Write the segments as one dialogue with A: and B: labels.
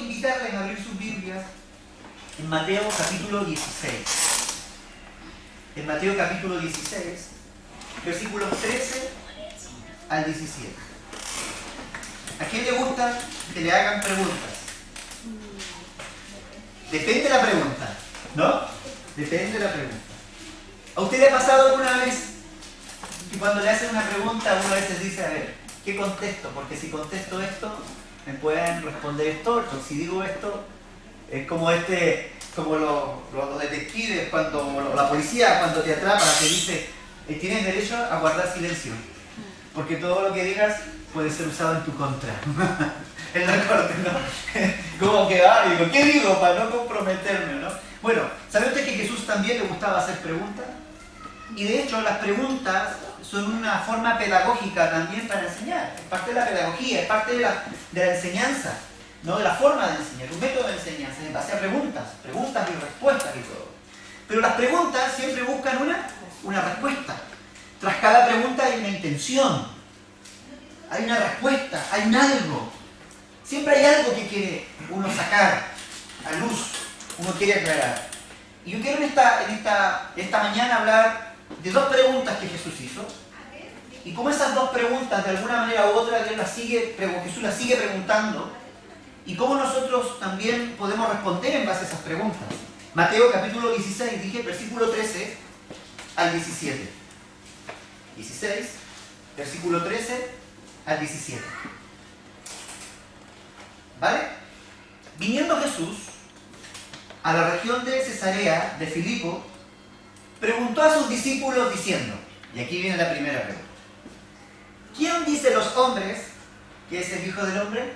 A: invitarles a abrir sus Biblias en Mateo capítulo 16. En Mateo capítulo 16, versículos 13 al 17. ¿A quién le gusta que le hagan preguntas? Depende de la pregunta, ¿no? Depende de la pregunta. ¿A usted le ha pasado alguna vez que cuando le hacen una pregunta uno a veces dice, a ver, ¿qué contesto? Porque si contesto esto, me pueden responder esto, entonces si digo esto, es como los detectives, cuando la policía cuando te atrapa te dice, tienes derecho a guardar silencio, porque todo lo que digas puede ser usado en tu contra. En la corte, ¿no? Como que, digo, ¿qué digo para no comprometerme, no? Bueno, ¿sabe usted que a Jesús también le gustaba hacer preguntas? Y de hecho las preguntas son una forma pedagógica también para enseñar. Es parte de la pedagogía, es parte de la enseñanza, ¿no? De la forma de enseñar, un método de enseñanza en base a preguntas y respuestas y todo. Pero las preguntas siempre buscan una respuesta. Tras cada pregunta hay una intención, hay una respuesta, hay un algo. Siempre hay algo que quiere uno sacar a luz, uno quiere aclarar. Y yo quiero en esta mañana hablar de dos preguntas que Jesús hizo. Y como esas dos preguntas, de alguna manera u otra, Jesús las sigue preguntando. Y cómo nosotros también podemos responder en base a esas preguntas. Mateo capítulo 16, dije, versículo 13 al 17. 16, versículo 13 al 17. ¿Vale? Viniendo Jesús a la región de Cesarea de Filipo, preguntó a sus discípulos diciendo, y aquí viene la primera pregunta, ¿quién dice los hombres que es el Hijo del Hombre?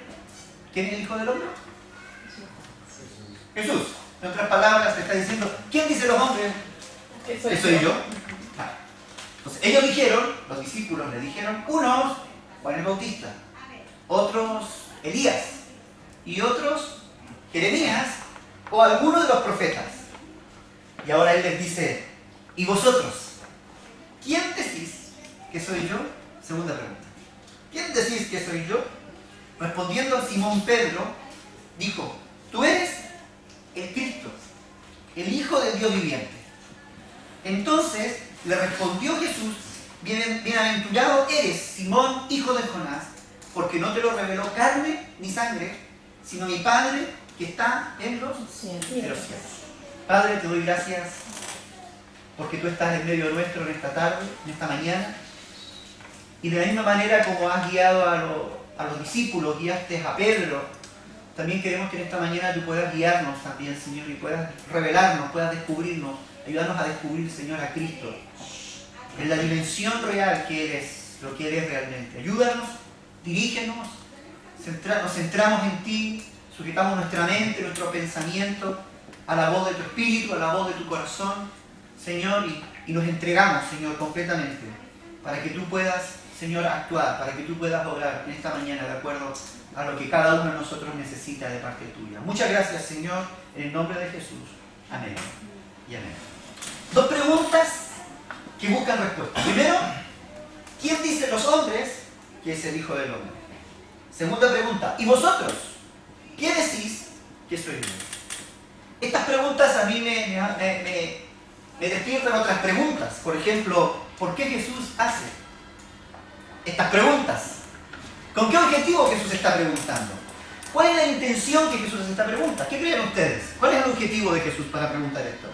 A: ¿Quién es el Hijo del Hombre? Jesús. En otras palabras, le está diciendo, ¿quién dice los hombres? ¿Que soy yo? Entonces, ellos dijeron, los discípulos le dijeron, unos, Juan el Bautista, otros, Elías, y otros, Jeremías, o alguno de los profetas. Y ahora él les dice, ¿y vosotros? ¿Quién decís que soy yo? Segunda pregunta. ¿Quién decís que soy yo? Respondiendo Simón Pedro, dijo, tú eres el Cristo, el Hijo del Dios viviente. Entonces le respondió Jesús, bienaventurado eres, Simón, hijo de Jonás, porque no te lo reveló carne ni sangre, sino mi Padre que está en los cielos. Padre, te doy gracias porque tú estás en medio nuestro en esta tarde, en esta mañana, y de la misma manera como has guiado a los discípulos, guiaste a Pedro, también queremos que en esta mañana tú puedas guiarnos también, Señor, y puedas revelarnos, puedas descubrirnos, ayudarnos a descubrir, Señor, a Cristo, en la dimensión real que eres, lo que eres realmente. Ayúdanos, dirígenos, nos centramos en ti, sujetamos nuestra mente, nuestro pensamiento a la voz de tu espíritu, a la voz de tu corazón, Señor, y nos entregamos, Señor, completamente, para que tú puedas, Señor, actuar, para que tú puedas obrar en esta mañana de acuerdo a lo que cada uno de nosotros necesita de parte tuya. Muchas gracias, Señor, en el nombre de Jesús. Amén y amén. Dos preguntas que buscan respuesta. Primero, ¿quién dice los hombres que es el Hijo del Hombre? Segunda pregunta, ¿y vosotros? ¿Quién decís que soy yo? Estas preguntas a mí me despiertan otras preguntas. Por ejemplo, ¿por qué Jesús hace estas preguntas? ¿Con qué objetivo Jesús está preguntando? ¿Cuál es la intención que Jesús hace esta pregunta? ¿Qué creen ustedes? ¿Cuál es el objetivo de Jesús para preguntar esto?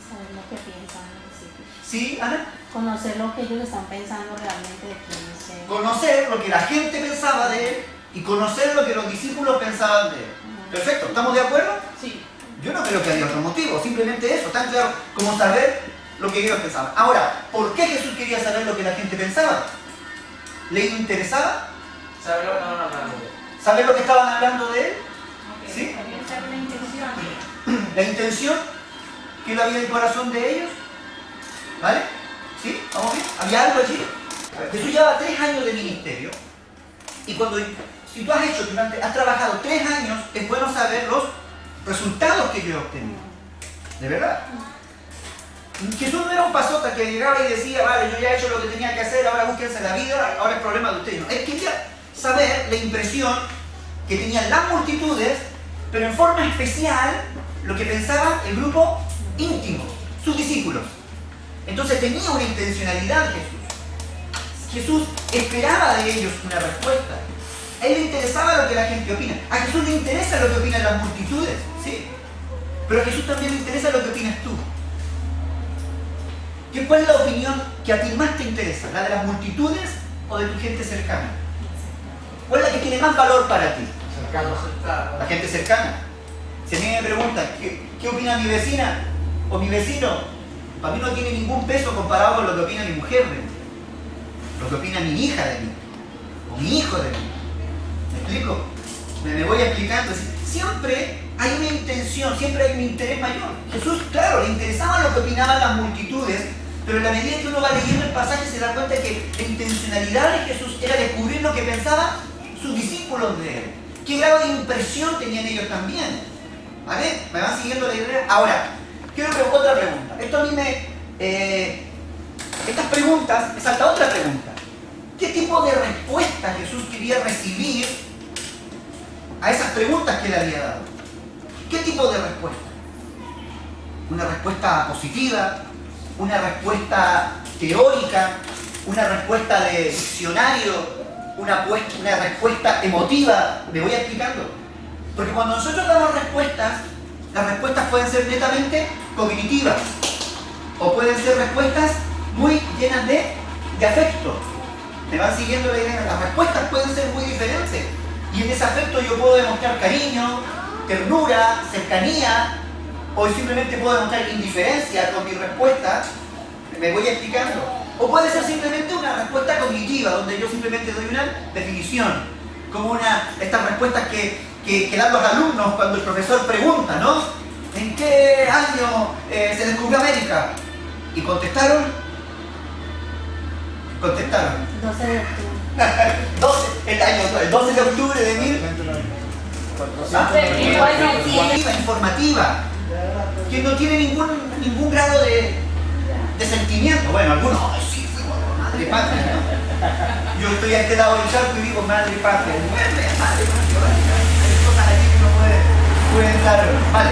B: Saber lo que piensan los discípulos.
A: ¿Sí, Ana?
B: Conocer lo que ellos están pensando realmente de quién es él.
A: Conocer lo que la gente pensaba de él y conocer lo que los discípulos pensaban de él. Perfecto, ¿estamos de acuerdo?
B: Sí.
A: Yo no creo que haya otro motivo, simplemente eso, tan claro como saber lo que ellos pensaban. Ahora, ¿por qué Jesús quería saber lo que la gente pensaba? ¿Le interesaba?
C: ¿Saber lo que estaban hablando de él?
A: ¿Saber lo que estaban hablando de él?
B: Okay.
A: ¿Sí?
B: Esa era la intención.
A: ¿La intención que él había en el corazón de ellos? ¿Vale? ¿Sí? ¿Vamos bien? ¿Había algo allí? Jesús lleva 3 años de ministerio y si tú has trabajado 3 años, es bueno saber los resultados que yo he obtenido. ¿De verdad? Jesús no era un pasota que llegaba y decía, vale, yo ya he hecho lo que tenía que hacer, ahora búsquense la vida, ahora es problema de ustedes. No. Él quería saber la impresión que tenían las multitudes, pero en forma especial lo que pensaba el grupo íntimo, sus discípulos. Entonces tenía una intencionalidad Jesús. Jesús esperaba de ellos una respuesta. A él le interesaba lo que la gente opina. A Jesús le interesa lo que opinan las multitudes, sí. Pero a Jesús también le interesa lo que opinas tú. ¿Cuál es la opinión que a ti más te interesa? ¿La de las multitudes o de tu gente cercana? ¿Cuál es la que tiene más valor para ti? La gente cercana. Si a mí me preguntan, ¿qué opina mi vecina o mi vecino? Para mí no tiene ningún peso comparado con lo que opina mi mujer de mí, lo que opina mi hija de mí, o mi hijo de mí. ¿Me explico? Me voy explicando. Siempre hay una intención, siempre hay un interés mayor. Jesús, claro, le interesaba lo que opinaban las multitudes, pero en la medida que uno va leyendo el pasaje se da cuenta que la intencionalidad de Jesús era descubrir lo que pensaban sus discípulos de él. ¿Qué grado de impresión tenían ellos también? ¿Vale? ¿Me van siguiendo la idea? Ahora, quiero otra pregunta. Esto a mí estas preguntas, me salta otra pregunta. ¿Qué tipo de respuesta Jesús quería recibir a esas preguntas que le había dado? ¿Qué tipo de respuesta? ¿Una respuesta positiva? ¿Una respuesta teórica? ¿Una respuesta de diccionario? ¿Una respuesta emotiva? Me voy explicando. Porque cuando nosotros damos respuestas, las respuestas pueden ser netamente cognitivas o pueden ser respuestas muy llenas de afecto. ¿Me van siguiendo la idea? Las respuestas pueden ser muy diferentes y en ese afecto yo puedo demostrar cariño, ternura, cercanía, o simplemente puedo demostrar indiferencia con mi respuesta. Me voy explicando. O puede ser simplemente una respuesta cognitiva, donde yo simplemente doy una definición, como estas respuestas que dan los alumnos cuando el profesor pregunta, ¿no? ¿En qué año se descubrió América? Y contestaron.
B: 12 de octubre.
A: El 12 de octubre de 1000. Informativa, que no tiene ningún grado de sentimiento. Bueno, algunos, sí, fuimos madre patria, ¿no? Yo estoy a este lado del charco y digo madre patria. Madre patria, hay cosas aquí que no pueden dar. Vale.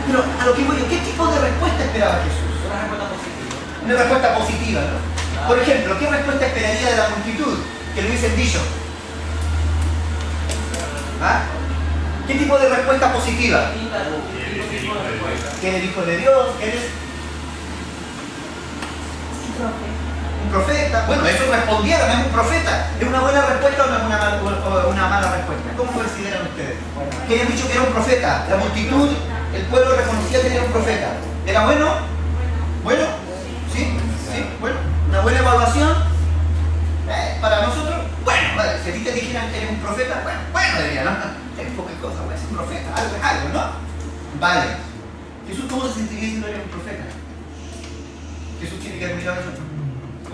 A: Pero a lo que voy yo, ¿qué tipo de respuesta esperaba Jesús?
C: Una respuesta positiva.
A: Una respuesta positiva, ¿no? Por ejemplo, ¿qué respuesta esperaría de la multitud que lo hubiesen dicho? ¿Ah? ¿Qué tipo de respuesta positiva? ¿Que eres hijo de Dios? ¿Que eres un profeta? Bueno, eso respondieron, es un profeta. ¿Es una buena respuesta o no es una mala respuesta? ¿Cómo consideran ustedes? Que habían dicho que era un profeta. La multitud, el pueblo reconocía que era un profeta. ¿Era bueno? ¿Bueno? ¿Sí? ¿Sí? ¿Bueno? ¿Una buena evaluación? Para nosotros, bueno, vale, si a ti te dijeran que eres un profeta, bueno, diría, ¿no? Tienes pocas cosas, es un profeta, algo, ¿no? Vale. Jesús, ¿cómo se sentiría diciendo que eres un profeta? Jesús tiene que haber mirado eso.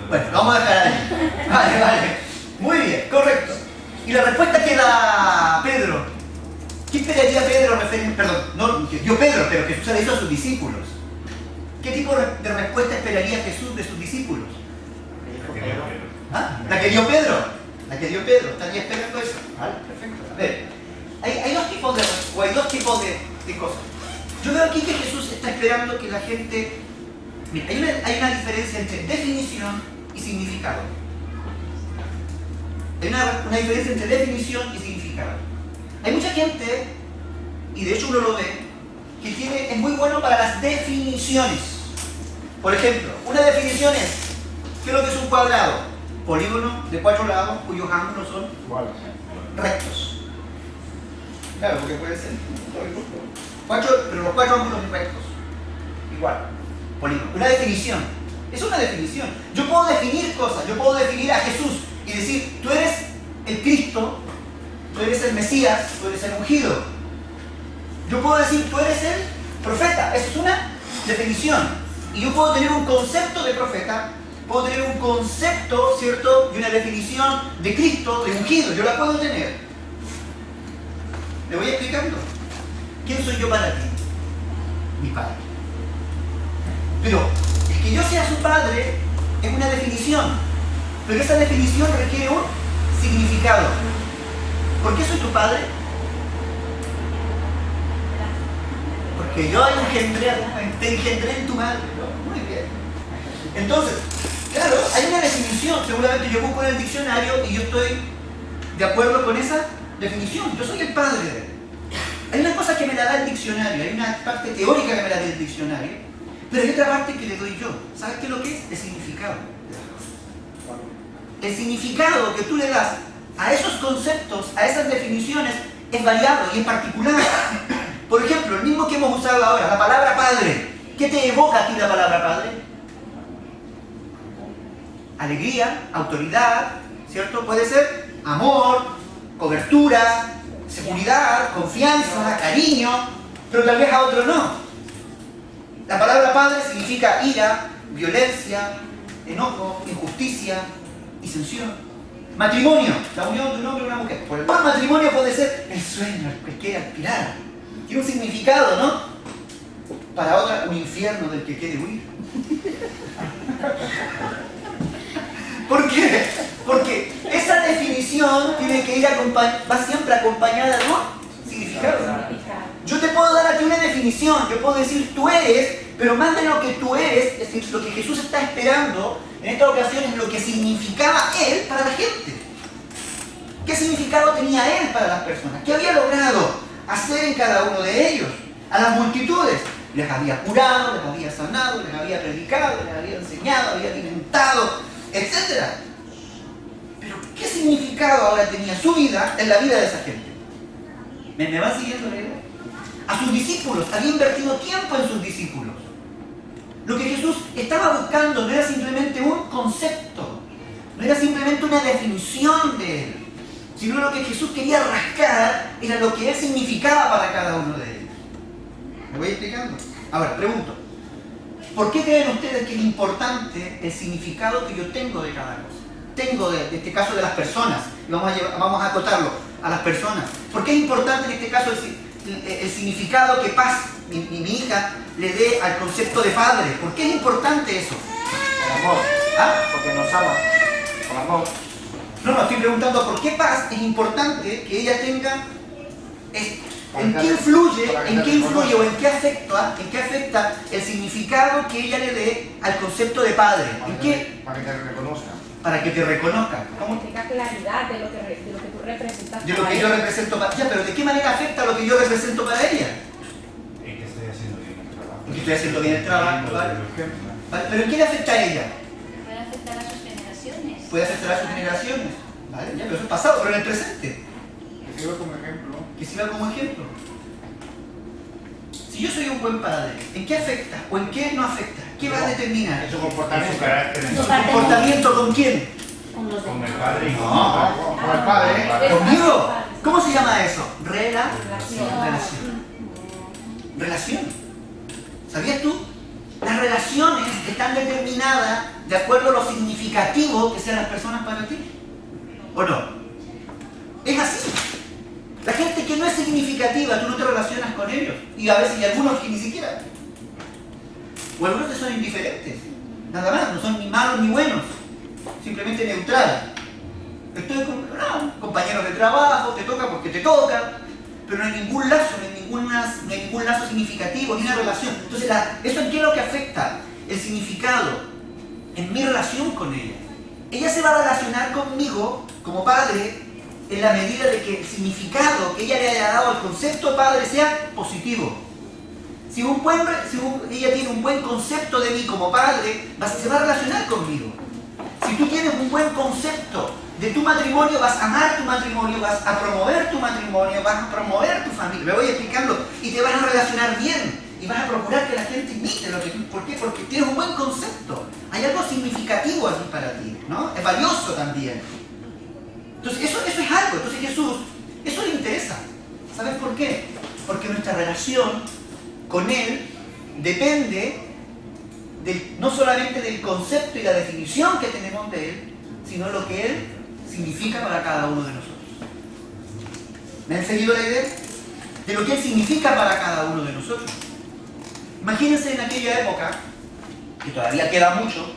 A: Bueno, lo vamos a dejar ahí. Vale. Muy bien, correcto. Y la respuesta que da Pedro. ¿Qué esperaría Pedro perdón, no que dio Pedro, pero Jesús se le hizo a sus discípulos? ¿Qué tipo de respuesta esperaría Jesús de sus discípulos? ¿Ah? La que dio Pedro. Estaría esperando eso. Vale, perfecto. A ver, hay dos tipos de cosas. Yo veo aquí que Jesús está esperando que la gente... Mira, hay una diferencia entre definición y significado. Hay una diferencia entre definición y significado. Hay mucha gente, y de hecho uno lo ve, que es muy bueno para las definiciones. Por ejemplo, una definición es, ¿qué es lo que es un cuadrado? Polígono de 4 lados cuyos ángulos son rectos. Claro, porque puede ser pero los 4 ángulos son rectos. Igual. Polígono. Una definición. Es una definición. Yo puedo definir cosas. Yo puedo definir a Jesús y decir, tú eres el Cristo, tú eres el Mesías, tú eres el ungido. Yo puedo decir, tú eres el profeta. Eso es una definición. Y yo puedo tener un concepto de profeta, puedo tener un concepto, ¿cierto?, y una definición de Cristo, de ungido. Yo la puedo tener. ¿Me voy explicando? ¿Quién soy yo para ti? Mi Padre. Pero el que yo sea su Padre es una definición. Pero esa definición requiere un significado. ¿Por qué soy tu padre? Porque yo te engendré en tu madre, ¿no? Muy bien. Entonces, claro, hay una definición. Seguramente yo busco en el diccionario y yo estoy de acuerdo con esa definición. Yo soy el padre de él. Hay una cosa que me la da el diccionario, hay una parte teórica que me la da el diccionario, pero hay otra parte que le doy yo. ¿Sabes qué es lo que es? El significado. El significado que tú le das a esos conceptos, a esas definiciones, es variado y es particular. Por ejemplo, el mismo que hemos usado ahora, la palabra padre. ¿Qué te evoca a ti la palabra padre? Alegría, autoridad, ¿cierto? Puede ser amor, cobertura, seguridad, confianza, cariño, pero tal vez a otro no. La palabra padre significa ira, violencia, enojo, injusticia, disensión. Matrimonio, la unión de un hombre y una mujer. Por el cual matrimonio puede ser el sueño al que quiere aspirar. Tiene un significado, ¿no? Para otra, un infierno del que quiere huir. ¿Por qué? Porque esa definición tiene que ir va siempre acompañada de un significado. Yo te puedo dar aquí una definición, yo puedo decir tú eres, pero más de lo que tú eres, es decir, lo que Jesús está esperando en esta ocasión es lo que significaba Él para la gente. ¿Qué significado tenía Él para las personas? ¿Qué había logrado hacer en cada uno de ellos? A las multitudes. Les había curado, les había sanado, les había predicado, les había enseñado, había alimentado, etc. Pero ¿qué significado ahora tenía su vida en la vida de esa gente? ¿Me van siguiendo la idea? A sus discípulos, había invertido tiempo en sus discípulos. Lo que Jesús estaba buscando no era simplemente un concepto, no era simplemente una definición de Él, sino lo que Jesús quería rascar era lo que Él significaba para cada uno de ellos. ¿Me voy explicando? Ahora, pregunto, ¿por qué creen ustedes que es importante el significado que yo tengo de cada cosa? Tengo de este caso de las personas, y vamos a acotarlo a las personas. ¿Por qué es importante en este caso el significado que Paz, mi hija, le dé al concepto de padre? ¿Por qué es importante eso?
C: Con amor.
A: ¿Ah?
C: Porque nos ama. Con amor.
A: No, estoy preguntando por qué Paz es importante que ella tenga... ¿En qué influye o en qué afecta el significado que ella le dé al concepto de padre? ¿En qué?
C: Para que te reconozca.
A: Para que te reconozca.
D: Significa claridad de lo que tú representas.
A: De lo que yo represento para ella, pero ¿de qué manera afecta lo que yo represento para ella?
E: En que estoy haciendo bien el trabajo.
A: En que estoy haciendo bien el trabajo, ¿vale? ¿Vale? ¿Pero en qué le afecta a ella?
B: Puede afectar a sus generaciones.
A: Puede afectar a sus generaciones, ¿vale? Ya, pero eso es pasado, pero en el presente.
C: Que sirva como ejemplo.
A: Que sirva como ejemplo. Si yo soy un buen padre, ¿en qué afecta o en qué no afecta? ¿Qué va a determinar?
C: En su
E: Su
C: comportamiento.
E: carácter en
B: Su
E: su-
B: carácter.
A: ¿Comportamiento con quién?
B: Con los
E: con el
B: demás.
E: padre y con
A: No.
C: Con el padre.
A: ¿Conmigo? ¿Cómo se llama eso?
D: Relación.
A: Relación. ¿Sabías tú? Las relaciones están determinadas de acuerdo a lo significativo que sean las personas para ti. ¿O no? Es así. La gente que no es significativa, tú no te relacionas con ellos. Y a veces hay algunos que ni siquiera. O algunos que son indiferentes. Nada más, no son ni malos ni buenos. Simplemente neutrales. Estoy con compañeros de trabajo, te toca porque te toca, pero no hay ningún lazo, no hay ningún lazo significativo, ni una relación. Entonces, ¿eso en qué es lo que afecta? El significado en mi relación con ella. Ella se va a relacionar conmigo como padre en la medida de que el significado que ella le haya dado al concepto de padre sea positivo. Si ella tiene un buen concepto de mí como padre, se va a relacionar conmigo. Si tú tienes un buen concepto de tu matrimonio, vas a amar tu matrimonio, vas a promover tu matrimonio, vas a promover tu familia. Me voy explicando y te vas a relacionar bien y vas a procurar que la gente imite lo que tú. ¿Por qué? Porque tienes un buen concepto. Hay algo significativo allí para ti, ¿no? Es valioso también. Entonces, eso es algo. Entonces, Jesús, eso le interesa. ¿Sabes por qué? Porque nuestra relación con Él depende no solamente del concepto y la definición que tenemos de Él, sino lo que Él significa para cada uno de nosotros. ¿Me han seguido la idea? De lo que Él significa para cada uno de nosotros. Imagínense en aquella época, que todavía queda mucho,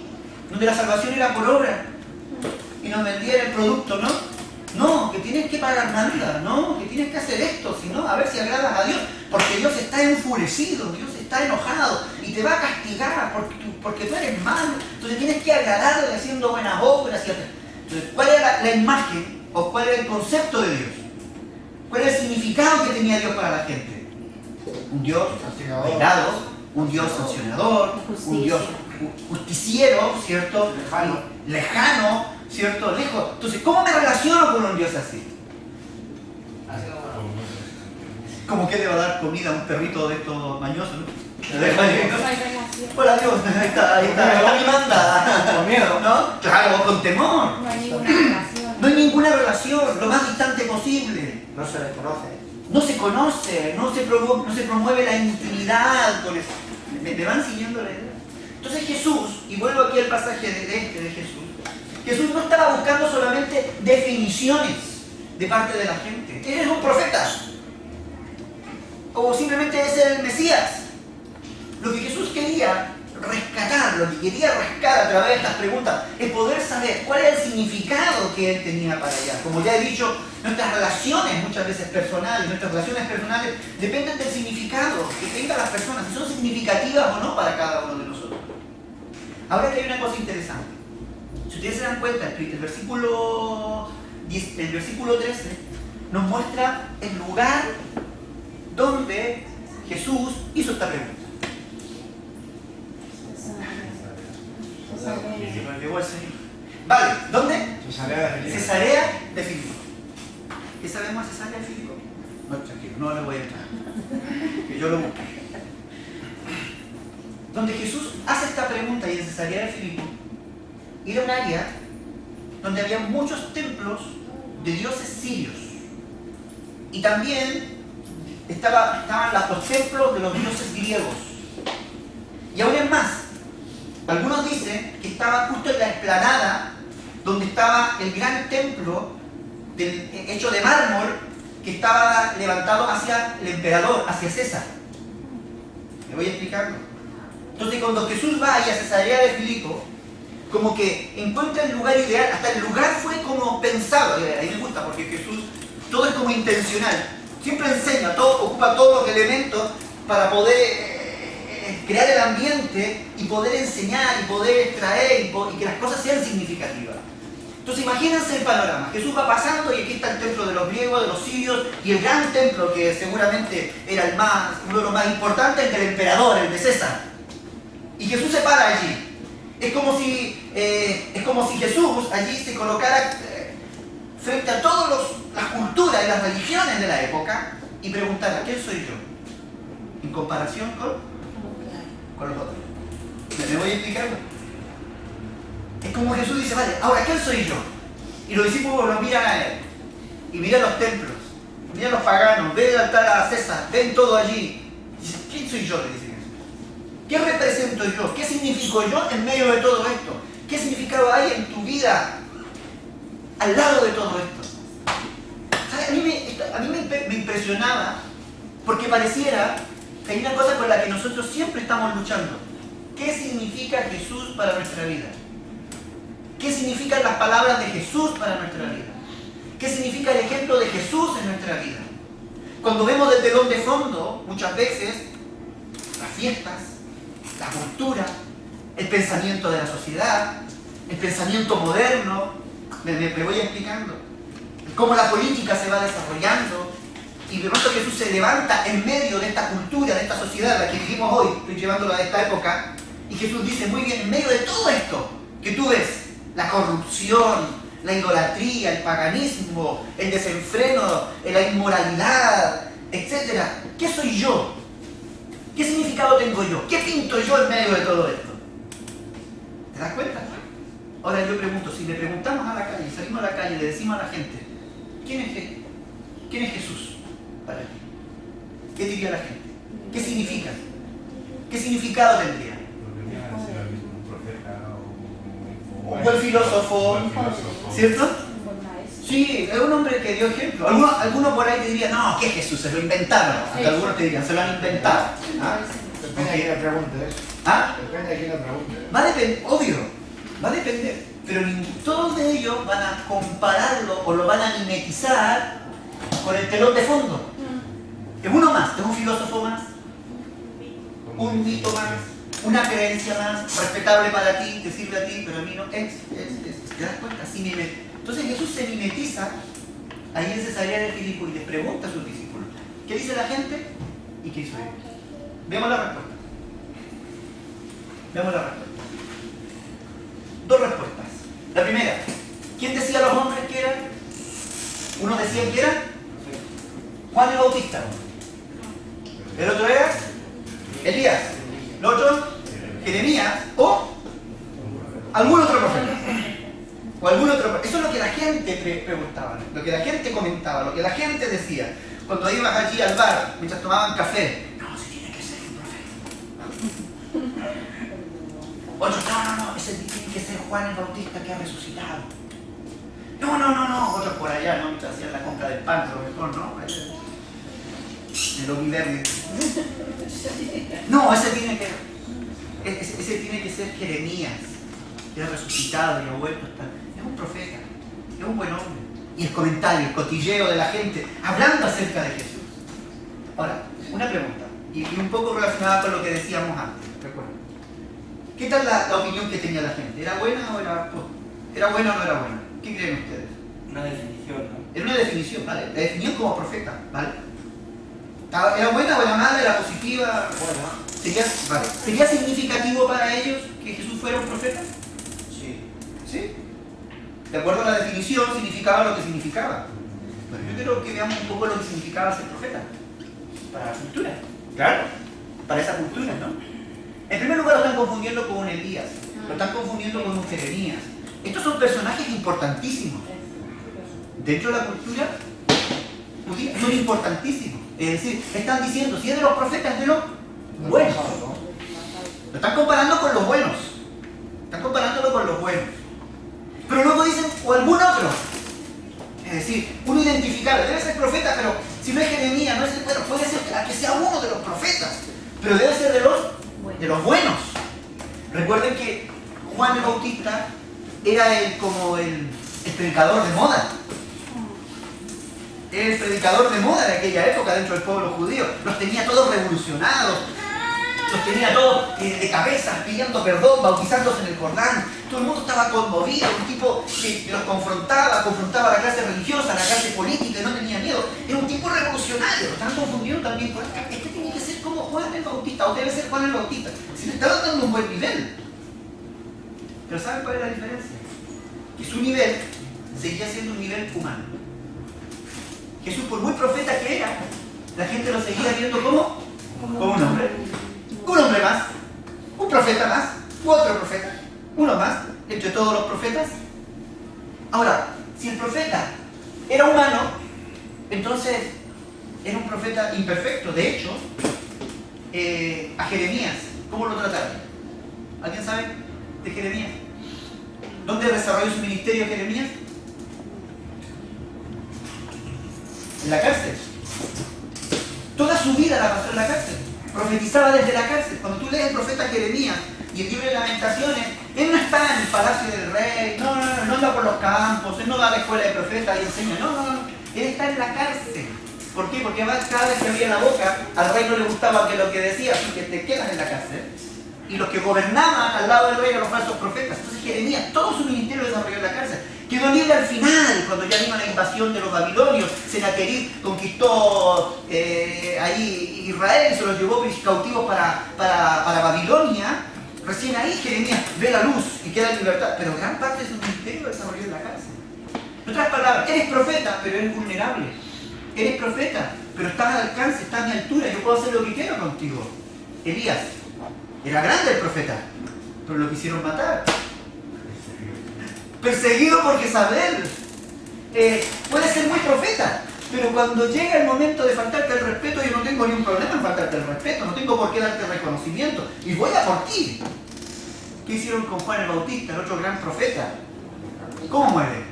A: donde la salvación era por obra y nos vendían el producto, ¿no? No, que tienes que pagar manda, no, que tienes que hacer esto, si no, a ver si agradas a Dios, porque Dios está enfurecido, Dios está enojado y te va a castigar porque tú eres malo, entonces tienes que agradarle haciendo buenas obras. Entonces, ¿cuál era la imagen o cuál era el concepto de Dios? ¿Cuál era el significado que tenía Dios para la gente? Un Dios airado, un Dios sancionador, un Dios justiciero, ¿cierto? Lejano, ¿cierto? Lejos. Entonces, ¿cómo me relaciono con un Dios así? ¿Cómo que le va a dar comida a un perrito de estos mañosos? ¿No?
D: No hay relación.
A: Hola Dios, ahí está mi manda.
C: Con miedo.
A: ¿No? Claro, con temor.
D: No hay ninguna relación.
A: No hay ninguna relación, lo más distante posible.
C: No se le conoce.
A: No se conoce, no se promueve la intimidad con eso. ¿Me van siguiendo la idea? Entonces Jesús, y vuelvo aquí al pasaje de Jesús, Jesús no estaba buscando solamente definiciones de parte de la gente. Eres un profeta. O simplemente es el Mesías. Lo que Jesús quería rescatar, lo que quería rascar a través de estas preguntas, es poder saber cuál era el significado que Él tenía para allá. Como ya he dicho, nuestras relaciones muchas veces personales, dependen del significado que tengan las personas, si son significativas o no para cada uno de nosotros. Ahora que hay una cosa interesante. Si ustedes se dan cuenta, el versículo 13 nos muestra el lugar donde Jesús hizo esta pregunta. Llegó el Señor. Vale, ¿dónde? Cesarea de Filipo. ¿Qué sabemos de Cesarea de Filipo? No, tranquilo, no le voy a entrar. Que yo lo busque. Donde Jesús hace esta pregunta y en Cesarea de Filipo, era un área donde había muchos templos de dioses sirios. Y también estaban los templos de los dioses griegos. Y aún es más, algunos dicen que estaba justo en la explanada donde estaba el gran templo hecho de mármol que estaba levantado hacia el emperador, hacia César. Me voy explicando. Entonces cuando Jesús va ahí a Cesarea de Filipo, como que encuentra el lugar ideal, hasta el lugar fue como pensado. A mí me gusta porque Jesús, todo es como intencional. Siempre enseña, ocupa todos los elementos para poder crear el ambiente y poder enseñar y poder extraer y que las cosas sean significativas. Entonces imagínense el panorama. Jesús va pasando y aquí está el templo de los griegos, de los sirios y el gran templo que seguramente era uno de los más importantes, el del emperador, el de César. Y Jesús se para allí. Es como si Jesús allí se colocara frente a todas las culturas y las religiones de la época y preguntara, ¿quién soy yo? En comparación con los otros. ¿Me voy explicando? Es como Jesús dice, vale, ahora ¿quién soy yo? Y los discípulos lo miran a Él. Y miran los templos, miran los paganos, ven el altar a César, ven todo allí. Y dicen, ¿quién soy yo? Le dicen eso. ¿Qué represento yo? ¿Qué significo yo en medio de todo esto? ¿Qué significado hay en tu vida al lado de todo esto? ¿Sabes? A mí me impresionaba porque pareciera que hay una cosa con la que nosotros siempre estamos luchando. ¿Qué significa Jesús para nuestra vida? ¿Qué significan las palabras de Jesús para nuestra vida? ¿Qué significa el ejemplo de Jesús en nuestra vida? Cuando vemos el telón de fondo, muchas veces, las fiestas, la cultura, el pensamiento de la sociedad, el pensamiento moderno, me voy explicando, cómo la política se va desarrollando, y de pronto Jesús se levanta en medio de esta cultura, de esta sociedad, la que vivimos hoy, estoy llevándola a esta época, y Jesús dice, muy bien, en medio de todo esto que tú ves, la corrupción, la idolatría, el paganismo, el desenfreno, la inmoralidad, etc. ¿Qué soy yo? ¿Qué significado tengo yo? ¿Qué pinto yo en medio de todo esto? ¿Te das cuenta? Ahora yo pregunto, si le preguntamos a la calle, salimos a la calle y le decimos a la gente, ¿quién es Jesús para ti? ¿Qué diría la gente? ¿Qué significa? ¿Qué significado tendría? Un buen filósofo, ¿cierto? Sí, es un hombre que dio ejemplo. Algunos por ahí te dirían, no, ¿qué es Jesús? Se lo inventaron. Hasta algunos te dirían, se lo han inventado.
C: Depende de quién le preguntes.
A: ¿Ah?
C: Depende de quién le preguntes.
A: Va a depender, obvio, va a depender. pero todos de ellos van a compararlo o lo van a mimetizar con el telón de fondo. Es uno más, es un filósofo más, un mito más, una creencia más, respetable para ti, te sirve a ti, pero a mí no. ¿Te das cuenta? Entonces Jesús se mimetiza ahí en Cesarea de Filipo y les pregunta a sus discípulos, ¿qué dice la gente? ¿Y qué hizo él? Veamos la respuesta. Veamos la respuesta. Dos respuestas. La primera, ¿quién decía a los hombres que eran? Uno decía que era Juan el Bautista. El otro era Elías. El otro, Jeremías o algún otro profeta. O algún otro profeta. Eso es lo que la gente preguntaba, lo que la gente comentaba, lo que la gente decía. Cuando ibas allí al bar, mientras tomaban café, no, si tiene que ser un profeta. Otros, no, ese tiene que ser Juan el Bautista que ha resucitado. No, otros por allá, ¿no? Mientras hacían la compra del pan, a lo mejor, ¿no? El Oliver. No, ese tiene que ser Jeremías, que ha resucitado y ha vuelto a estar. Es un profeta, es un buen hombre. Y el comentario, el cotilleo de la gente, hablando acerca de Jesús. Ahora, una pregunta, y un poco relacionada con lo que decíamos antes, recuerden. ¿Qué tal la opinión que tenía la gente? ¿Era buena o no era buena? ¿Qué creen ustedes?
F: Una definición, ¿no?
A: Era una definición, ¿vale? La definió como profeta, ¿vale? ¿Era buena o era mala? ¿Era positiva? Bueno, ¿sería significativo para ellos que Jesús fuera un profeta?
F: Sí.
A: ¿Sí? De acuerdo a la definición, significaba lo que significaba. Pero yo quiero que veamos un poco lo que significaba ser profeta. Para la cultura. Claro. Para esa cultura, ¿no? En primer lugar lo están confundiendo con un Elías. Lo están confundiendo con un Jeremías. Estos son personajes importantísimos. Dentro de la cultura judía son importantísimos. Es decir, están diciendo, si es de los profetas, de los buenos. Lo están comparando con los buenos. Están comparándolo con los buenos. Pero luego dicen, o algún otro. Es decir, uno identificarlo, debe ser profeta, pero si no es Jeremías, no es, bueno, puede ser que sea uno de los profetas, pero debe ser de los buenos. Recuerden que Juan el Bautista era como el predicador de moda. Era el predicador de moda de aquella época dentro del pueblo judío. Los tenía todos revolucionados, los tenía todos de cabeza, pidiendo perdón, bautizándose en el Jordán. Todo el mundo estaba conmovido, un tipo que los confrontaba a la clase religiosa, a la clase política, y no tenía miedo. Era un tipo revolucionario. Lo están confundiendo también con este tiene que ser como Juan el Bautista, o debe ser Juan el Bautista. Si le estaba dando un buen nivel. Pero ¿saben cuál es la diferencia? Que su nivel seguía siendo un nivel humano. Jesús, por muy profeta que era, la gente lo seguía viendo como un hombre. Un hombre más, un profeta más, u otro profeta, uno más, entre todos los profetas. Ahora, si el profeta era humano, entonces era un profeta imperfecto. De hecho, a Jeremías, ¿cómo lo trataron? ¿Alguien sabe de Jeremías? ¿Dónde desarrolló su ministerio Jeremías? En la cárcel. Toda su vida la pasó en la cárcel. Profetizaba desde la cárcel. Cuando tú lees el profeta Jeremías y el libro de Lamentaciones, él no está en el palacio del rey, no anda por los campos, él no va a la escuela de profetas y enseña, no. Él está en la cárcel. ¿Por qué? Porque cada vez que abría la boca, al rey no le gustaba que lo que decía, así que te quedas en la cárcel. Y los que gobernaban al lado del rey eran los falsos profetas. Entonces Jeremías, todo su ministerio desarrolló en la cárcel. Quedó libre al final, cuando ya vino la invasión de los babilonios. Sennacherib conquistó ahí Israel y se los llevó cautivos para Babilonia. Recién ahí Jeremías ve la luz y queda en libertad. Pero gran parte de su ministerio lo desarrolló en la cárcel. En otras palabras, eres profeta, pero eres vulnerable. Eres profeta, pero estás al alcance, estás a mi altura. Yo puedo hacer lo que quiero contigo. Elías, era grande el profeta, pero lo quisieron matar. Perseguido por Jezabel. Puede ser muy profeta, pero cuando llega el momento de faltarte el respeto, yo no tengo ningún problema en faltarte el respeto, no tengo por qué darte reconocimiento, y voy a por ti. ¿Qué hicieron con Juan el Bautista, el otro gran profeta? ¿Cómo muere?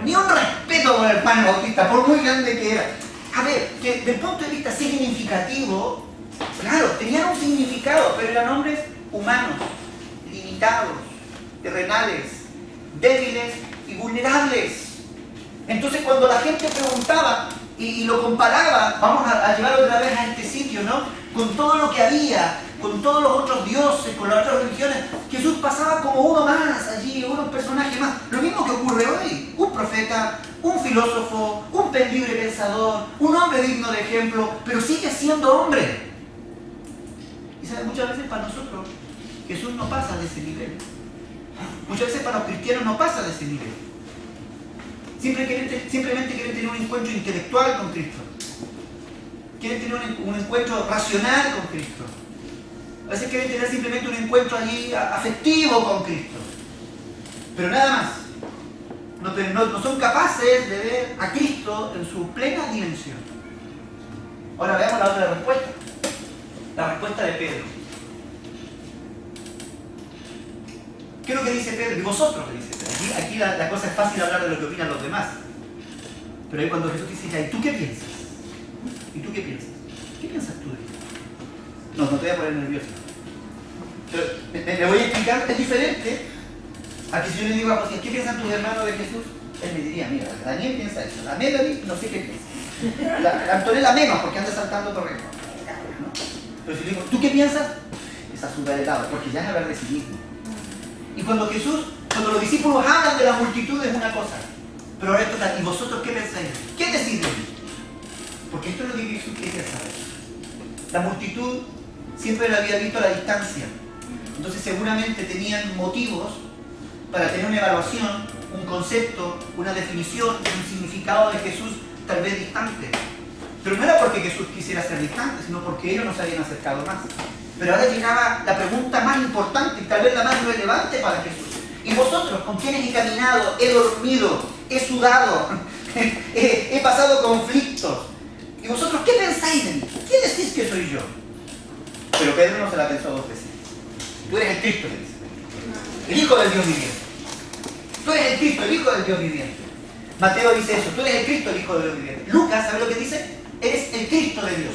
A: Ni un respeto por el Juan el Bautista, por muy grande que era. A ver, que desde el punto de vista significativo, claro, tenían un significado, pero eran hombres humanos, limitados, terrenales, débiles y vulnerables. Entonces cuando la gente preguntaba y lo comparaba, vamos a llevar otra vez a este sitio, ¿no? Con todo lo que había, con todos los otros dioses, con las otras religiones, Jesús pasaba como uno más allí, un personaje más. Lo mismo que ocurre hoy. Un profeta, un filósofo, un libre pensador, un hombre digno de ejemplo, pero sigue siendo hombre. Y ¿sabes? Muchas veces para nosotros Jesús no pasa de ese nivel. Muchas veces para los cristianos no pasa de ese nivel. Simplemente quieren tener un encuentro intelectual con Cristo. Quieren tener un encuentro racional con Cristo. A veces quieren tener simplemente un encuentro allí afectivo con Cristo. Pero nada más. No son capaces de ver a Cristo en su plena dimensión. Ahora veamos la otra respuesta. La respuesta de Pedro. ¿Qué es lo que dice Pedro? Y vosotros, le dice Pedro. Aquí la cosa es fácil hablar de lo que opinan los demás. Pero ahí cuando Jesús dice, ¿y tú qué piensas? ¿Y tú qué piensas? ¿Qué piensas tú de esto? No te voy a poner nervioso. Pero me voy a explicar, es diferente a que si yo le digo a José, ¿qué piensan tus hermanos de Jesús? Él me diría, mira, Daniel piensa eso, la Melanie no sé qué piensa. La Antonella menos, porque anda saltando correcto. ¿No? Pero si le digo, ¿tú qué piensas? Es azúcar helado, porque ya es hablar de sí mismo. Y cuando los discípulos hablan de la multitud es una cosa. Pero ahora esto está, ¿y vosotros qué pensáis? ¿Qué deciden? Porque esto es lo que Jesús quería saber. La multitud siempre lo había visto a la distancia. Entonces seguramente tenían motivos para tener una evaluación, un concepto, una definición, un significado de Jesús tal vez distante. Pero no era porque Jesús quisiera ser distante, sino porque ellos nos habían acercado más. Pero ahora llegaba la pregunta más importante y tal vez la más relevante para Jesús. ¿Y vosotros con quiénes he caminado, he dormido, he sudado, he pasado conflictos? ¿Y vosotros qué pensáis de mí? ¿Quién decís que soy yo? Pero Pedro no se la pensó dos veces. Tú eres el Cristo, le dice. El Hijo del Dios viviente. Tú eres el Cristo, el Hijo del Dios viviente. Mateo dice eso, tú eres el Cristo, el Hijo del Dios viviente. Lucas, ¿sabe lo que dice? Eres el Cristo de Dios.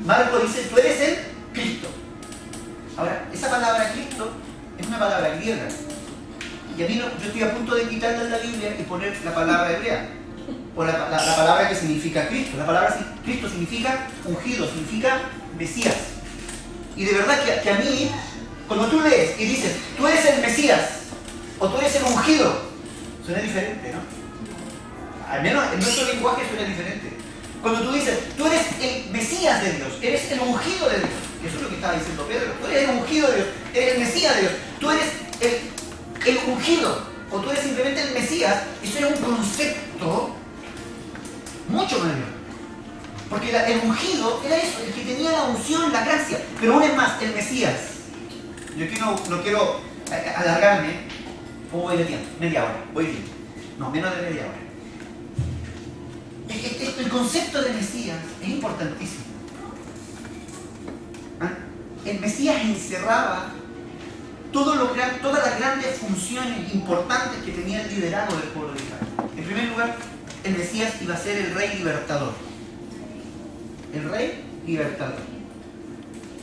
A: Marco dice, tú eres el Cristo. Ahora, esa palabra Cristo es una palabra griega. Y a mí yo estoy a punto de quitarla de la Biblia y poner la palabra hebrea. O la palabra que significa Cristo. La palabra Cristo significa ungido, significa Mesías. Y de verdad que a mí, cuando tú lees y dices, tú eres el Mesías, o tú eres el ungido, suena diferente, ¿no? Al menos en nuestro lenguaje suena diferente. Cuando tú dices, tú eres el Mesías de Dios, eres el ungido de Dios, eso es lo que estaba diciendo Pedro, tú eres el ungido de Dios, eres el Mesías de Dios, tú eres el ungido, o tú eres simplemente el Mesías, eso era un concepto mucho mayor. Porque el ungido era eso, el que tenía la unción, la gracia. Pero aún es más, el Mesías. Yo aquí no quiero alargarme. ¿Cómo voy de tiempo? Media hora, voy bien. No, menos de media hora. El concepto de Mesías es importantísimo. El Mesías encerraba todas las grandes funciones importantes que tenía el liderazgo del pueblo de Israel. En primer lugar, el Mesías iba a ser el rey libertador. El rey libertador.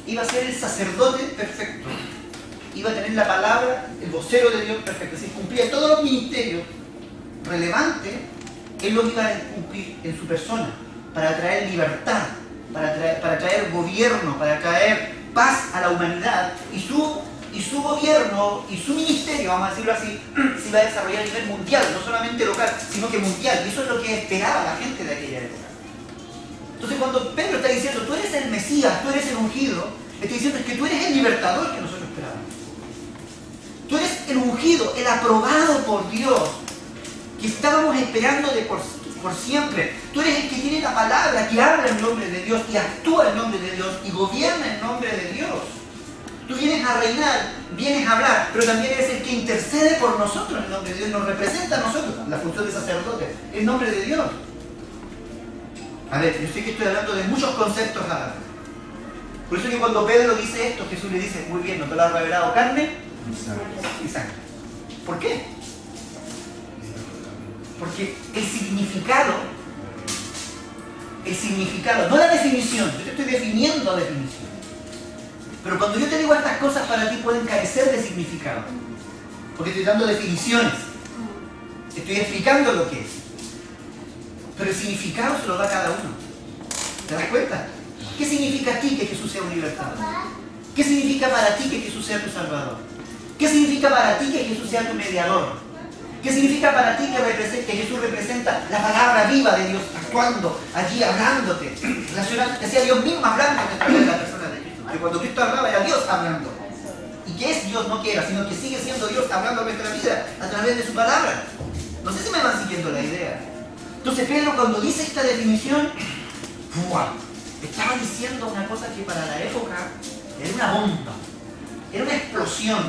A: Iba a ser el sacerdote perfecto. Iba a tener la palabra, el vocero de Dios perfecto. Si cumplía todos los ministerios relevantes, él los iba a cumplir en su persona, para traer libertad, para traer gobierno, para traer paz a la humanidad. Y su gobierno y su ministerio, vamos a decirlo así, se iba a desarrollar a nivel mundial, no solamente local, sino que mundial. Y eso es lo que esperaba la gente de aquella época. Entonces cuando Pedro está diciendo, tú eres el Mesías, tú eres el ungido, está diciendo es que tú eres el libertador que nosotros esperábamos. Tú eres el ungido, el aprobado por Dios, que estábamos esperando por siempre. Tú eres el que tiene la palabra, que habla en nombre de Dios y actúa en nombre de Dios y gobierna en nombre de Dios. Tú vienes a reinar, vienes a hablar, pero también eres el que intercede por nosotros en nombre de Dios, nos representa a nosotros, la función de sacerdote, en nombre de Dios. A ver, yo sé que estoy hablando de muchos conceptos a la vez. Por eso que cuando Pedro dice esto, Jesús le dice, muy bien, no te lo ha revelado carne y sangre. ¿Por qué? Porque el significado, no la definición, yo te estoy definiendo definición. Pero cuando yo te digo estas cosas para ti pueden carecer de significado. porque estoy dando definiciones. Estoy explicando lo que es. Pero el significado se lo da cada uno. ¿Te das cuenta? ¿Qué significa a ti que Jesús sea un libertador? ¿Qué significa para ti que Jesús sea tu Salvador? ¿Qué significa para ti que Jesús sea tu mediador? ¿Qué significa para ti que Jesús representa la palabra viva de Dios actuando allí, hablándote, relacionándote, que sea Dios mismo hablando a través de la persona de Cristo? Que cuando Cristo hablaba era Dios hablando. Y que es Dios no que era, sino que sigue siendo Dios hablando a nuestra vida a través de su palabra. No sé si me van siguiendo la idea. Entonces Pedro, cuando dice esta definición, ¡fua!, estaba diciendo una cosa que para la época era una bomba, era una explosión,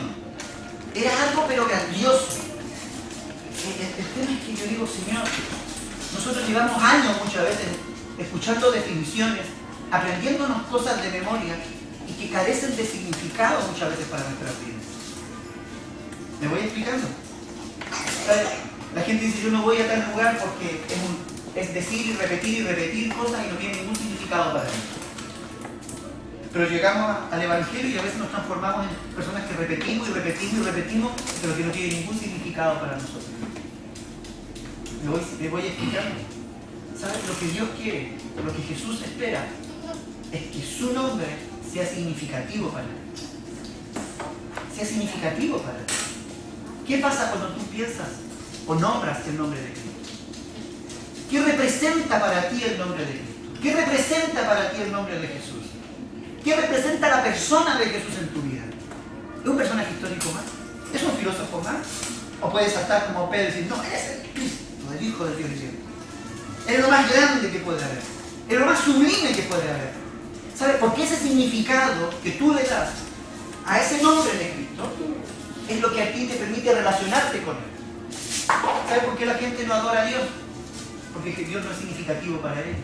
A: era algo pero grandioso. El tema es que yo digo, Señor, nosotros llevamos años muchas veces escuchando definiciones, aprendiéndonos cosas de memoria y que carecen de significado muchas veces para nuestras vidas. ¿Me voy explicando? La gente dice, yo no voy a tal lugar porque es decir y repetir cosas y no tiene ningún significado para mí. Pero llegamos al Evangelio y a veces nos transformamos en personas que repetimos, pero que no tiene ningún significado para nosotros. Me voy explicando. ¿Sabes? Lo que Dios quiere, lo que Jesús espera, es que su nombre sea significativo para él. Sea significativo para él. ¿Qué pasa cuando tú piensas o nombras el nombre de Cristo? ¿Qué representa para ti el nombre de Cristo? ¿Qué representa para ti el nombre de Jesús? ¿Qué representa la persona de Jesús en tu vida? ¿Es un personaje histórico más? ¿Es un filósofo más? ¿O puedes saltar como Pedro y decir, no, es el Cristo, el Hijo del Dios viviente? Es lo más grande que puede haber. Es lo más sublime que puede haber. ¿Sabes? Porque ese significado que tú le das a ese nombre de Cristo es lo que a ti te permite relacionarte con Él. ¿Sabes por qué la gente no adora a Dios? Porque Dios no es significativo para ellos.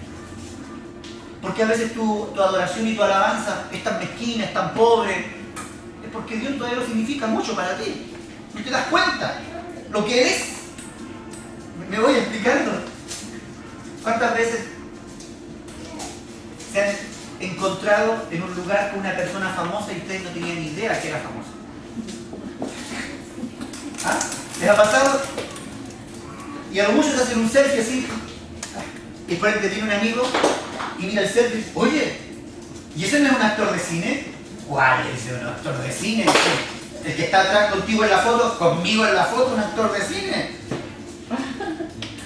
A: Porque a veces tu adoración y tu alabanza es tan mezquina, es tan pobre. Es porque Dios todavía no significa mucho para ti. No te das cuenta lo que Él es. Me voy explicando. ¿Cuántas veces se han encontrado en un lugar con una persona famosa y ustedes no tenían ni idea que era famosa? ¿Ah? ¿Les ha pasado? Y a lo mucho se hacen un selfie así. Y por ejemplo viene un amigo y mira el selfie y dice, oye, ¿y ese no es un actor de cine? ¿Cuál es un actor de cine? El que está atrás contigo en la foto, conmigo en la foto, un actor de cine.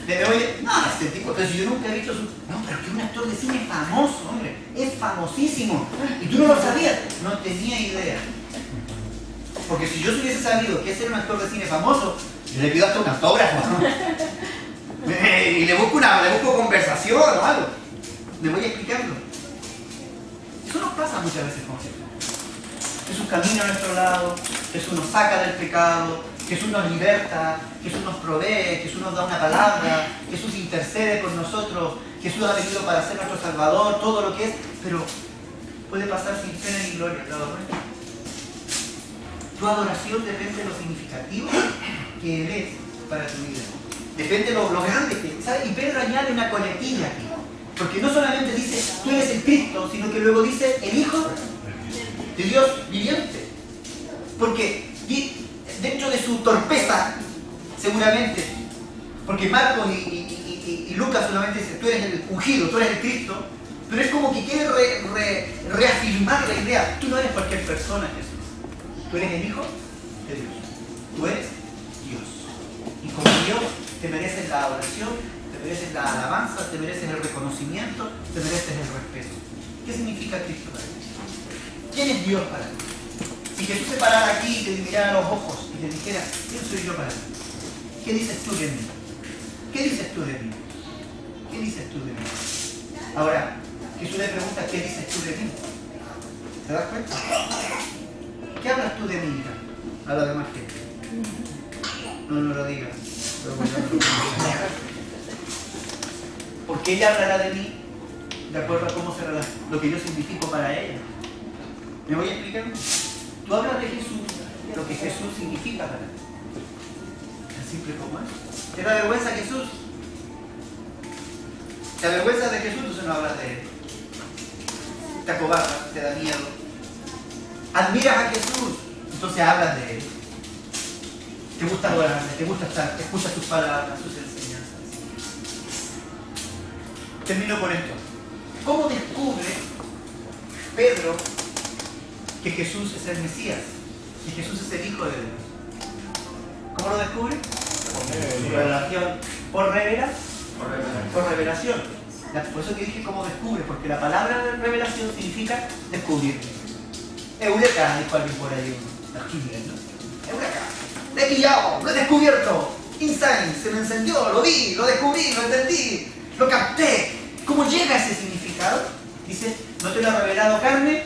A: Oye, no, este tipo, pero si yo nunca he visto su... No, pero que un actor de cine es famoso, hombre, es famosísimo. Y tú no lo sabías, no tenía idea. Porque si yo hubiese sabido que ese era un actor de cine famoso, yo le pido hasta un autógrafo, ¿no? Y le busco conversación o algo. Le voy explicando. Eso nos pasa muchas veces con Jesús. Jesús camina a nuestro lado, Jesús nos saca del pecado, Jesús nos liberta, Jesús nos provee, Jesús nos da una palabra, Jesús intercede por nosotros, Jesús ha venido para ser nuestro Salvador, todo lo que es, pero puede pasar sin pena ni gloria al lado nuestro. Tu adoración depende de lo significativo que Él es para tu vida. Depende de lo grande que es. ¿Sabes? Y Pedro añade una coletilla aquí. Porque no solamente dice, tú eres el Cristo, sino que luego dice, el Hijo de Dios viviente. Porque dentro de su torpeza, seguramente, porque Marcos y Lucas solamente dicen, tú eres el ungido, tú eres el Cristo, pero es como que quiere reafirmar la idea, tú no eres cualquier persona, Jesús. Tú eres el Hijo de Dios. Tú eres Dios. Y como Dios te mereces la adoración, te mereces la alabanza, te mereces el reconocimiento, te mereces el respeto. ¿Qué significa Cristo para ti? ¿Quién es Dios para ti? Si Jesús se parara aquí y te mirara a los ojos y te dijera, ¿quién soy yo para ti? ¿Qué dices tú de mí? ¿Qué dices tú de mí? ¿Qué dices tú de mí? Ahora, Jesús le pregunta, ¿qué dices tú de mí? ¿Te das cuenta? ¿Qué hablas tú de mí, hija? A la demás gente. No lo digas. Porque ella hablará de mí de acuerdo a cómo será lo que yo significo para ella. ¿Me voy explicando? Tú hablas de Jesús, de lo que Jesús significa para ti. Tan simple como es. ¿Te da vergüenza Jesús? ¿Te avergüenzas de Jesús? Entonces no hablas de Él. Te acobardas, te da miedo. Admiras a Jesús, entonces hablas de Él. Te gusta adorarme, te gusta estar, escucha sus palabras, sus enseñanzas. Termino con esto. ¿Cómo descubre Pedro que Jesús es el Mesías? Que Jesús es el Hijo de Dios. ¿Cómo lo descubre? Por revelación. ¿Por revelación? Por revelación. Por eso que dije cómo descubre, porque la palabra de revelación significa descubrir. Eureka, dijo alguien por ahí, ¿no? Eureka. Lo he pillado, lo he descubierto. Insight, se me encendió, lo vi, lo descubrí, lo entendí, lo capté. ¿Cómo llega ese significado? Dice, no te lo ha revelado carne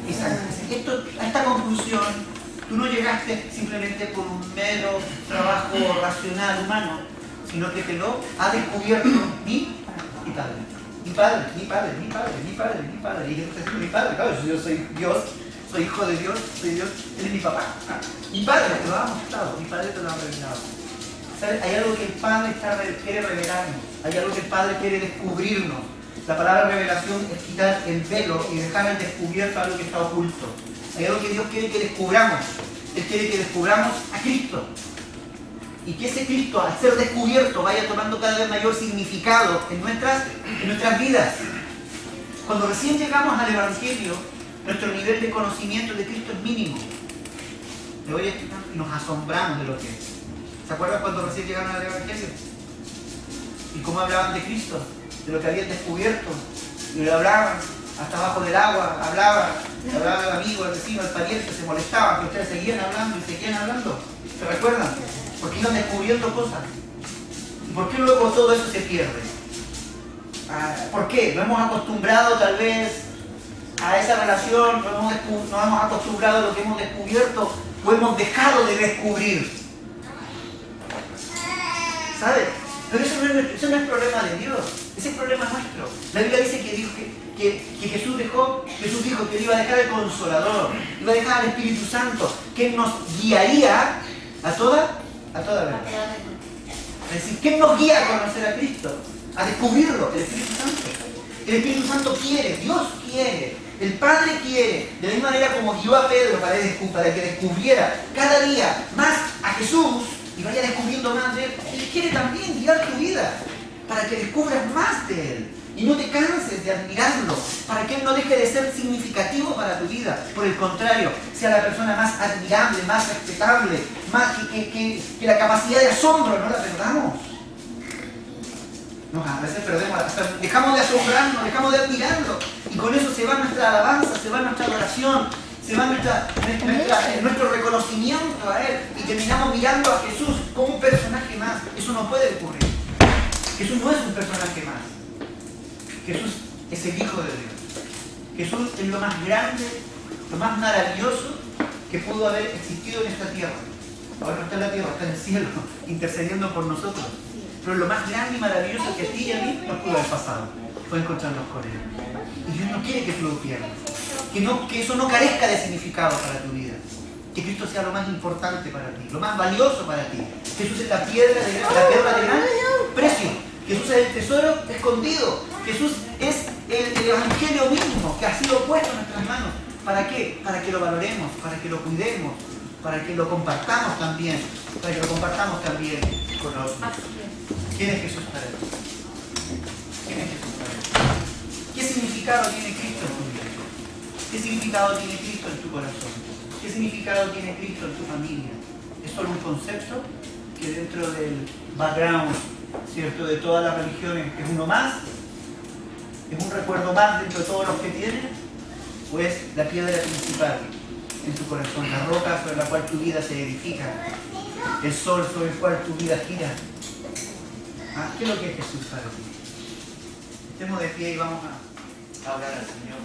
A: y sangre. A esta conclusión, tú no llegaste simplemente por un mero trabajo racional humano, sino que te lo ha descubierto mi padre. Mi padre. Y entonces mi padre, claro, yo soy Dios, soy hijo de Dios, soy Dios, él es mi papá. Mi padre te lo ha mostrado, mi padre te lo ha revelado. ¿Sabes? Hay algo que el Padre quiere revelarnos, hay algo que el Padre quiere descubrirnos. La palabra revelación es quitar el velo y dejar al descubierto algo que está oculto. Hay algo que Dios quiere que descubramos. Él quiere que descubramos a Cristo. Y que ese Cristo, al ser descubierto, vaya tomando cada vez mayor significado en nuestras vidas. Cuando recién llegamos al Evangelio, nuestro nivel de conocimiento de Cristo es mínimo. Y nos asombramos de lo que es. ¿Se acuerdan cuando recién llegaron al Evangelio? ¿Y cómo hablaban de Cristo? De lo que habían descubierto. Y le hablaban hasta abajo del agua, hablaban al amigo, al vecino, al pariente, se molestaban, que ustedes seguían hablando y seguían hablando. ¿Se recuerdan? Porque iban descubriendo cosas. ¿Y por qué luego todo eso se pierde? ¿Por qué? ¿No hemos acostumbrado tal vez a esa relación? ¿No hemos acostumbrado a lo que hemos descubierto? ¿O hemos dejado de descubrir? ¿Sabes? Pero eso no es problema de Dios, ese es problema nuestro. La Biblia dice que Jesús dijo que Él iba a dejar el Consolador, iba a dejar al Espíritu Santo, que Él nos guiaría a toda verdad. Es decir, ¿quién nos guía a conocer a Cristo? A descubrirlo, el Espíritu Santo. El Espíritu Santo quiere, Dios quiere, el Padre quiere, de la misma manera como guió a Pedro para que descubriera cada día más a Jesús y vaya descubriendo más de Él. Él quiere también guiar tu vida para que descubras más de Él y no te canses de admirarlo, para que Él no deje de ser significativo para tu vida. Por el contrario, sea la persona más admirable, más respetable, más que la capacidad de asombro no la perdamos. A veces perdemos, dejamos de asombrarnos, dejamos de admirarlo, y con eso se va nuestra alabanza, se va nuestra adoración, se va nuestro reconocimiento a Él, y terminamos mirando a Jesús como un personaje más. Eso no puede ocurrir. Jesús no es un personaje más. Jesús es el Hijo de Dios. Jesús es lo más grande, lo más maravilloso que pudo haber existido en esta tierra. Ahora no está en la tierra, está en el cielo, intercediendo por nosotros. Pero lo más grande y maravilloso que a ti y a mí nos pudo haber pasado fue encontrarnos con Él. Y Dios no quiere que tú lo pierdas. Que eso no carezca de significado para tu vida. Que Cristo sea lo más importante para ti, lo más valioso para ti. Jesús es la piedra de gran precio. Jesús es el tesoro escondido. Jesús es el evangelio mismo que ha sido puesto en nuestras manos. ¿Para qué? Para que lo valoremos, para que lo cuidemos, para que lo compartamos también, con otros. ¿Quién es Jesús para ti? ¿Quién es Jesús para ti? ¿Qué significado tiene Cristo en tu vida? ¿Qué significado tiene Cristo en tu corazón? ¿Qué significado tiene Cristo en tu familia? ¿Es solo un concepto que dentro del background, ¿cierto?, de todas las religiones es uno más? ¿Es un recuerdo más dentro de todos los que tienes? ¿O es la piedra principal en tu corazón, la roca sobre la cual tu vida se edifica, el sol sobre el cual tu vida gira? ¿Qué es lo que es Jesús para ti? Estemos de pie y vamos a orar al Señor.